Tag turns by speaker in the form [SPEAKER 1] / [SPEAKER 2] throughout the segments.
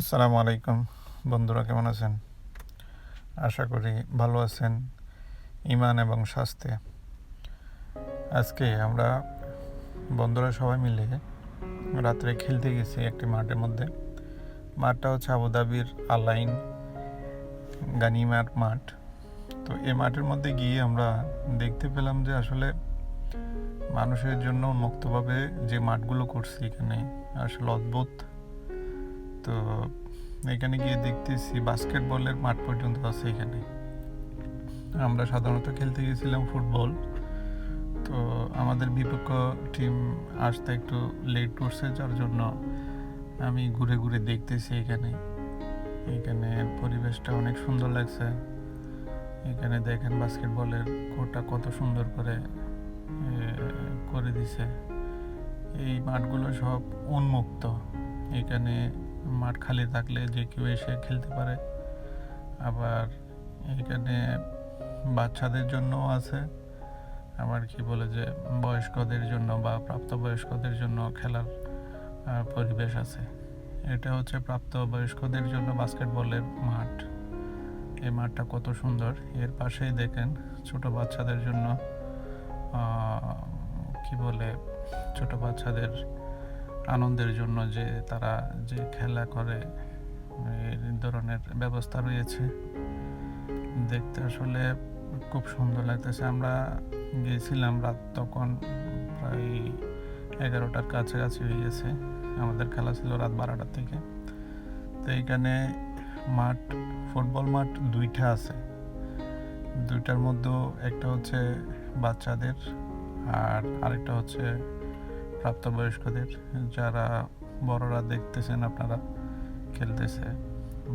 [SPEAKER 1] আসসালামু আলাইকুম বন্ধুরা, কেমন আছেন? আশা করি ভালো আছেন ইমান এবং স্বাস্থ্যে। আজকে আমরা বন্ধুরা সবাই মিলে রাত্রে খেলতে গেছি একটি মাঠের মধ্যে। মাঠটা হচ্ছে আবুধাবির আলাইন গানিমার মাঠ। তো এই মাঠের মধ্যে গিয়ে আমরা দেখতে পেলাম যে আসলে মানুষের জন্য উন্মুক্তভাবে যে মাঠগুলো করছে এখানে আসলে অদ্ভুত। তো এখানে গিয়ে দেখতেছি বাস্কেটবলের মাঠ পর্যন্ত আছে এখানে। আমরা সাধারণত খেলতে গেছিলাম ফুটবল, তো আমাদের বিপক্ষ টিম আসতে একটু লেট করছে, যার জন্য আমি ঘুরে ঘুরে দেখতেছি এখানে পরিবেশটা অনেক সুন্দর লাগছে। এখানে দেখেন বাস্কেটবলের কোর্টটা কত সুন্দর করে দিছে। এই মাঠগুলো সব উন্মুক্ত, এখানে মাঠ খালি থাকলে যে কেউ এসে খেলতে পারে। আবার এখানে বাচ্চাদের জন্য আছে, আবার কি বলে যে বয়স্কদের জন্য বা প্রাপ্তবয়স্কদের জন্য খেলার পরিবেশ আছে। এটা হচ্ছে প্রাপ্তবয়স্কদের জন্য বাস্কেটবলের মাঠ। এই মাঠটা কত সুন্দর। এর পাশেই দেখেন ছোট বাচ্চাদের জন্য কি বলে ছোট বাচ্চাদের আনন্দের জন্য যে তারা যে খেলা করে এই ধরনের ব্যবস্থা রয়েছে। দেখতে আসলে খুব সুন্দর লাগতেছে। আমরা গিয়েছিলাম রাত তখন প্রায় 11টার কাছাকাছি হয়ে গেছে। আমাদের খেলা ছিল রাত 12টার থেকে। তো এইখানে ফুটবল মাঠ দুইটা আছে। দুইটার মধ্যে একটা হচ্ছে বাচ্চাদের আর আরেকটা হচ্ছে প্রাপ্তবয়স্কদের। যারা বড়রা দেখতেছেন আপনারা খেলতেছে,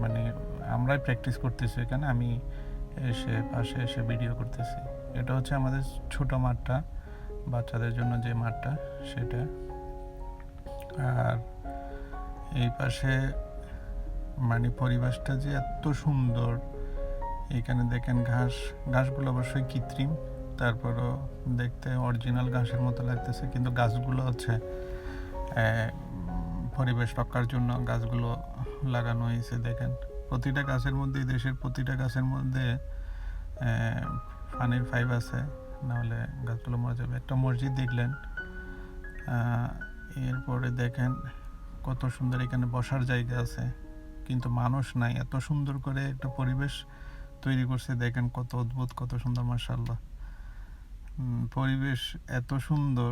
[SPEAKER 1] মানে আমরাই প্র্যাকটিস করতেছি এখানে, আমি পাশে এসে ভিডিও করতেছি। এটা হচ্ছে আমাদের ছোট মাঠটা, বাচ্চাদের জন্য যে মাঠটা সেটা। আর এই পাশে মানে পরিবেশটা যে এত সুন্দর। এখানে দেখেন ঘাসগুলো অবশ্যই কৃত্রিম, তারপরও দেখতে অরিজিনাল ঘাসের মতো লাগতেছে, কিন্তু গাছগুলো হচ্ছে পরিবেশ রক্ষার জন্য গাছগুলো লাগানো হয়েছে। দেখেন প্রতিটা গাছের মধ্যে, দেশের প্রতিটা গাছের মধ্যে পানির পাইপ আছে, নাহলে গাছগুলো মরে যাবে। একটা মসজিদ দেখলেন। এরপরে দেখেন কত সুন্দর এখানে বসার জায়গা আছে, কিন্তু মানুষ নাই। এত সুন্দর করে একটা পরিবেশ তৈরি করছে, দেখেন কত অদ্ভুত, কত সুন্দর, মাশাআল্লাহ। পরিবেশ এত সুন্দর,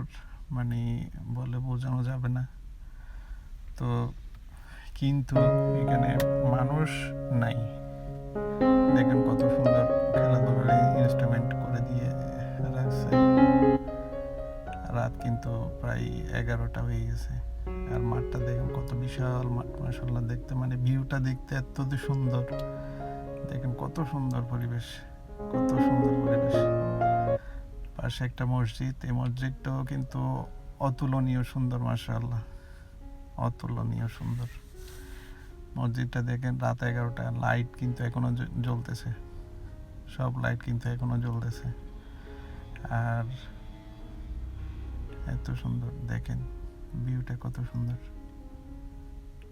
[SPEAKER 1] মানে বলে বোঝানো যাবে না। তো কিন্তু এখানে মানুষ নাই। দেখেন কত সুন্দর খেলাধুলার ইনস্ট্রুমেন্ট করে দিয়ে রাখছে। রাত কিন্তু প্রায় 11টা হয়ে গেছে। আর মাঠটা দেখেন কত বিশাল মাঠ, মাশাআল্লাহ। দেখতে মানে ভিউটা দেখতে এত সুন্দর। দেখেন কত সুন্দর পরিবেশ, কত সুন্দর পরিবেশ। পাশে একটা মসজিদ, এই মসজিদটাও কিন্তু অতুলনীয় সুন্দর, মাশাআল্লাহ, অতুলনীয় সুন্দর। মসজিদটা দেখেন রাত 11টা, লাইট কিন্তু এখনো জ্বলতেছে, সব লাইট কিন্তু এখনো জ্বলতেছে। আর এত সুন্দর, দেখেন ভিউটা কত সুন্দর,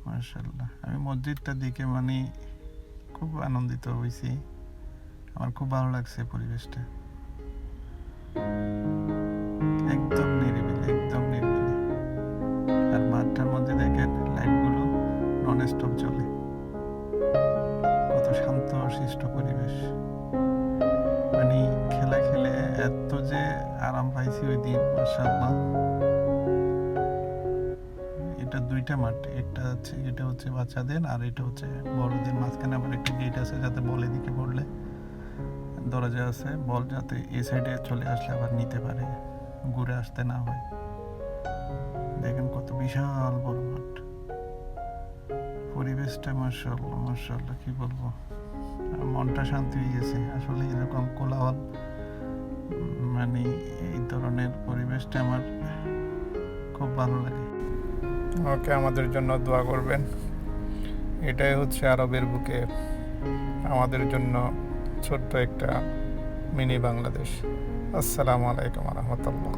[SPEAKER 1] মাশাআল্লাহ। আমি মসজিদটা দেখে মানে খুব আনন্দিত হয়েছি, আমার খুব ভালো লাগছে পরিবেশটা। একদম নিরিবিলি, একদম নিরিবিলি। আর মাঠটার মধ্যে দেখেন লাইটগুলো নন স্টপ জ্বলে, কত শান্ত শিষ্ট পরিবেশ। মানে খেলা খেলে এত যে আরাম পাইছি ওই দিন, মাশাআল্লাহ। এটা দুইটা মাঠ, এটা হচ্ছে বাচ্চাদের আর এটা হচ্ছে বড়দের। মাঝখানে আবার একটা গেট আছে, যাতে বল এদিকে পড়লে দরজা আছে, বল যাতে এই সাইডে চলে আসলে আবার নিতে পারে, ঘুরে আসতে না হয়। দেখেন কত বিশাল বড় মাঠ, পরিবেশটা মাশাআল্লাহ, মাশাআল্লাহ, কি বলবো, মনটা শান্তি হয়ে গেছে। আসলে এরকম কোলাহল, মানে এই ধরনের পরিবেশটা আমার খুব ভালো লাগে। ওকে, আমাদের জন্য দোয়া করবেন। এটাই হচ্ছে আরবের বুকে আমাদের জন্য ছোট্ট একটা মিনি বাংলাদেশ। আসসালামু আলাইকুম ওয়া রাহমাতুল্লাহ।